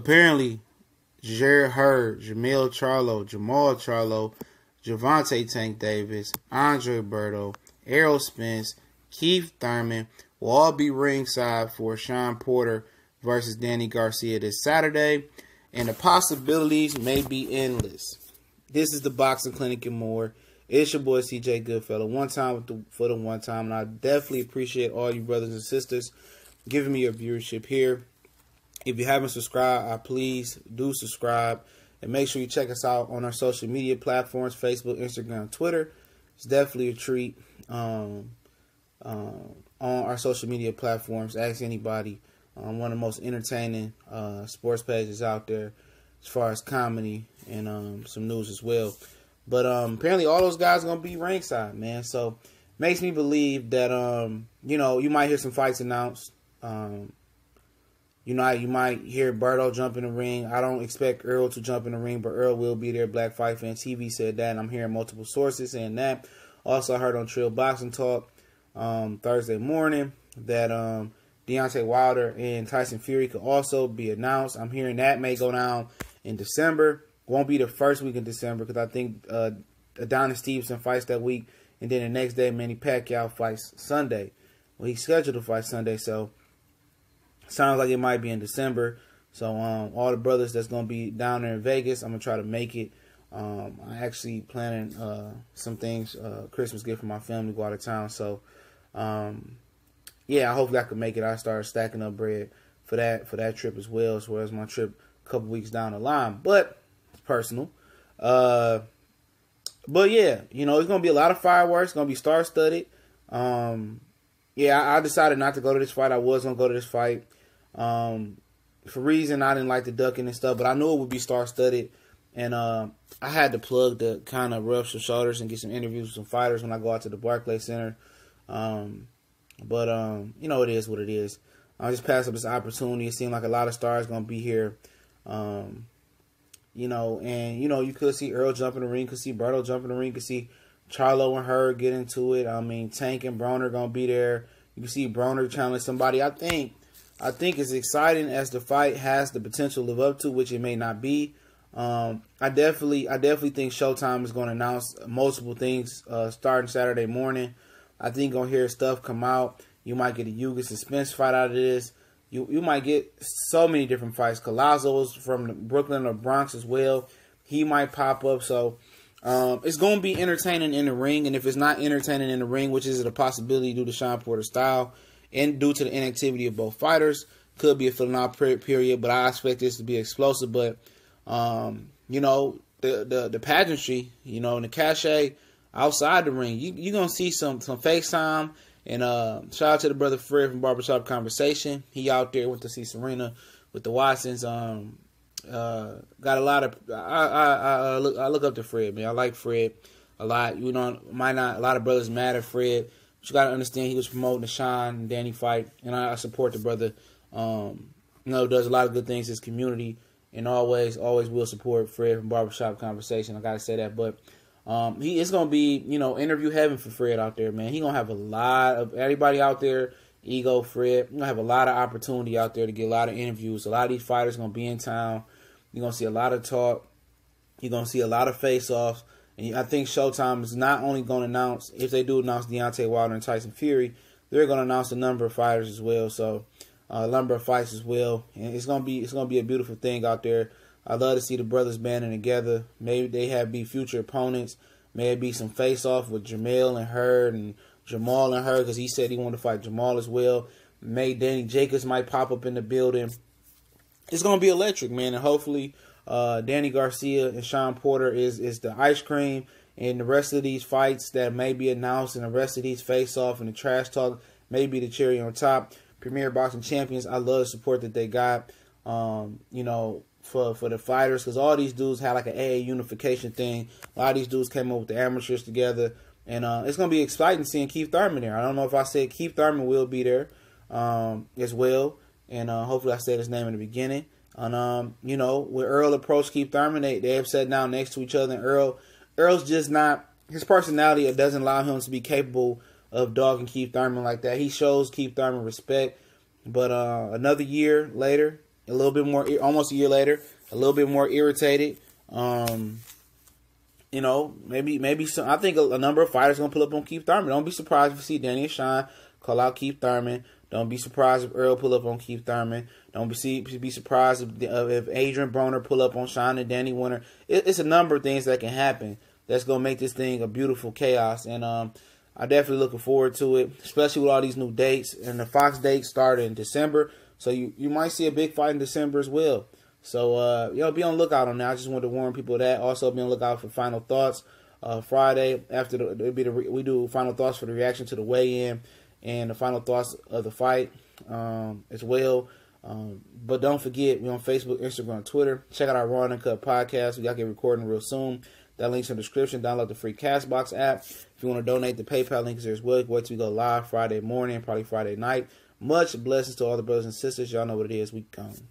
apparently Jarrett, Hurd, Charlo, Jamal Charlo, Javante Tank Davis, Andre Berto, Errol Spence, Keith Thurman will all be ringside for Shawn Porter versus Danny Garcia this Saturday, and the possibilities may be endless. This is the Boxing Clinic and more. It's your boy CJ Goodfellow, one time for the one time, and I definitely appreciate all you brothers and sisters giving me your viewership here. If you haven't subscribed, please do subscribe, and make sure you check us out on our social media platforms, Facebook, Instagram, Twitter. It's definitely a treat on our social media platforms. Ask anybody. One of the most entertaining sports pages out there as far as comedy and some news as well. But apparently all those guys are going to be ringside, man. So makes me believe that, you might hear some fights announced. You might hear Berto jump in the ring. I don't expect Errol to jump in the ring, but Errol will be there. Black Fight Fan TV said that, and I'm hearing multiple sources saying that. Also, I heard on Trill Boxing Talk Thursday morning that Deontay Wilder and Tyson Fury could also be announced. I'm hearing that may go down in December. Won't be the first week in December because I think Adonis Stevenson fights that week, and then the next day Manny Pacquiao fights Sunday. Well, he's scheduled to fight Sunday, so sounds like it might be in December. So all the brothers that's going to be down there in Vegas, I'm going to try to make it. I'm actually planning some things, Christmas gift for my family to go out of town. So, yeah, hopefully I can make it. I start stacking up bread for that trip as well as my trip a couple weeks down the line. But it's personal. But yeah, it's going to be a lot of fireworks. It's going to be star-studded. Yeah, I decided not to go to this fight. I was going to go to this fight. For reason I didn't like the ducking and stuff, but I knew it would be star-studded. And I had to plug to kind of rub some shoulders and get some interviews with some fighters when I go out to the Barclays Center. But it is what it is. I just passed up this opportunity. It seemed like a lot of stars going to be here. You could see Errol jump in the ring, could see Berto jump in the ring, could see Charlo and Hurd get into it. I mean, Tank and Broner going to be there. You can see Broner challenge somebody. I think as exciting as the fight has the potential to live up to, which it may not be. I definitely think Showtime is going to announce multiple things starting Saturday morning. I think you're going to hear stuff come out. You might get a Ugas and Spence fight out of this. You might get so many different fights. Colazzo's from Brooklyn or Bronx as well. He might pop up. So it's going to be entertaining in the ring. And if it's not entertaining in the ring, which is a possibility due to Shawn Porter's style and due to the inactivity of both fighters, could be a filling out period. But I expect this to be explosive. But, the pageantry, and the cachet outside the ring, you're going to see some FaceTime. And shout out to the brother Fred from Barbershop Conversation. He out there went to see Serena with the Watsons. Got a lot of I look up to Fred, man. I like Fred a lot. A lot of brothers mad at Fred, but you got to understand he was promoting the Shawn and Danny fight, and I support the brother. Does a lot of good things in his community, and always will support Fred from Barbershop Conversation. I gotta say that, but. It's going to be, interview heaven for Fred out there, man. He's going to have a lot of, everybody out there, Ego, Fred, you're going to have a lot of opportunity out there to get a lot of interviews. A lot of these fighters are going to be in town. You're going to see a lot of talk. You're going to see a lot of face-offs. And I think Showtime is not only going to announce, if they do announce Deontay Wilder and Tyson Fury, they're going to announce a number of fighters as well. So, a number of fights as well. And it's going to be a beautiful thing out there. I love to see the brothers banding together. Maybe they be future opponents. Maybe some face-off with Jamal and Hurd because he said he wanted to fight Jamal as well. Maybe Danny Jacobs might pop up in the building. It's going to be electric, man. And hopefully Danny Garcia and Shawn Porter is the ice cream. And the rest of these fights that may be announced and the rest of these face-off and the trash talk may be the cherry on top. Premier Boxing Champions, I love the support that they got. For the fighters, because all these dudes had like an AA unification thing. A lot of these dudes came up with the amateurs together, and it's going to be exciting seeing Keith Thurman there. I don't know if I said Keith Thurman will be there as well, and hopefully I said his name in the beginning. And when Errol approached Keith Thurman, they have sat down next to each other, and Errol's just not, his personality doesn't allow him to be capable of dogging Keith Thurman like that. He shows Keith Thurman respect, but another year later, a little bit more, almost a year later, a little bit more irritated. You know, maybe some. I think a number of fighters gonna pull up on Keith Thurman. Don't be surprised if you see Danny and Shawn call out Keith Thurman. Don't be surprised if Errol pull up on Keith Thurman. Don't be surprised if Adrian Broner pull up on Shawn and Danny Winter. It's a number of things that can happen that's gonna make this thing a beautiful chaos. And I definitely looking forward to it, especially with all these new dates. And the Fox dates start in December, so you might see a big fight in December as well. So, be on the lookout on that. I just wanted to warn people of that. Also, be on the lookout for Final Thoughts. Friday, after we do Final Thoughts for the reaction to the weigh-in and the Final Thoughts of the fight as well. But don't forget, we're on Facebook, Instagram, Twitter. Check out our Raw and Uncut podcast. We got to get recording real soon. That link's in the description. Download the free Castbox app. If you want to donate, the PayPal link is there as well. Wait till we go live Friday morning, probably Friday night. Much blessings to all the brothers and sisters. Y'all know what it is. We gone.